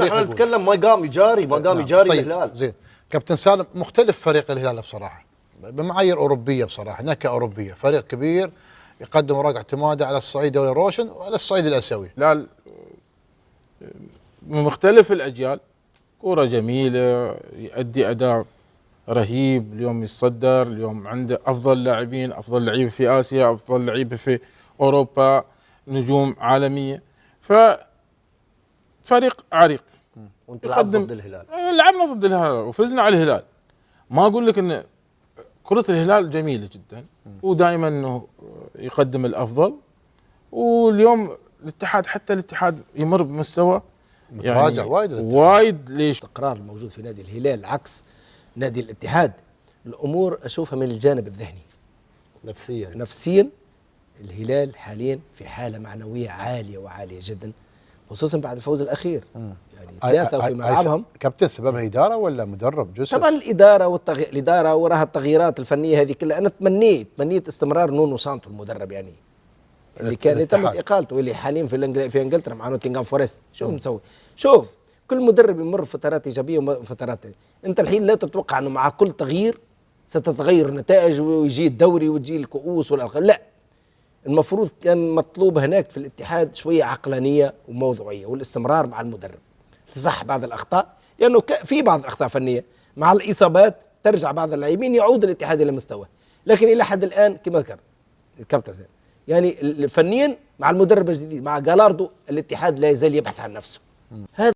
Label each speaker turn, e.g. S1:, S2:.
S1: احنا نتكلم مقام ايجاري، مقام ايجاري
S2: طيب
S1: الهلال.
S2: زين كابتن سالم، مختلف فريق الهلال بصراحه بمعايير اوروبيه، بصراحه نكهه اوروبيه، فريق كبير يقدم اوراق اعتماده على الصعيد دوري روشن وعلى الصعيد الاسيوي.
S3: لا، من مختلف الاجيال، كوره جميله، يؤدي اداء رهيب، اليوم يتصدر، اليوم عنده افضل لاعبين، افضل لعيبه في اسيا، افضل لعيبه في اوروبا، نجوم عالميه، فريق عريق.
S1: وانت لعبت ضد الهلال.
S3: لعبنا ضد الهلال وفزنا على الهلال. ما اقول لك ان كرة الهلال جميلة جدا ودائما انه يقدم الافضل، واليوم الاتحاد، حتى الاتحاد يمر بمستوى
S2: متراجع
S3: يعني
S2: وايد
S3: ليش؟
S4: الاستقرار الموجود في نادي الهلال عكس نادي الاتحاد، الامور اشوفها من الجانب الذهني نفسيا. الهلال حاليا في حاله معنويه عاليه وعاليه جدا، خصوصا بعد الفوز الاخير. يعني ثلاثه في ملعبهم.
S2: كابتن سببها اداره ولا مدرب جزء؟
S4: طبعا الاداره وراها التغييرات الفنيه هذه كلها. انا تمنيت استمرار نونو سانتو المدرب، يعني اللي كان تمت اقالته، واللي حاليا في انجلترا مع نوتنغهام فورست. شو مسوي؟ شوف، كل مدرب يمر فترات ايجابيه وفترات. انت الحين لا تتوقع انه مع كل تغيير ستتغير النتائج ويجي الدوري وتجي الكؤوس والارقام، لا. المفروض كان مطلوب هناك في الاتحاد شويه عقلانيه وموضوعيه والاستمرار مع المدرب، تصح بعض الاخطاء، لانه في بعض الاخطاء فنيه مع الاصابات ترجع بعض اللاعبين، يعود الاتحاد الى مستواه. لكن الى حد الان كما ذكر الكابتن، يعني فنيا مع المدرب الجديد مع جالاردو الاتحاد لا يزال يبحث عن نفسه. هذا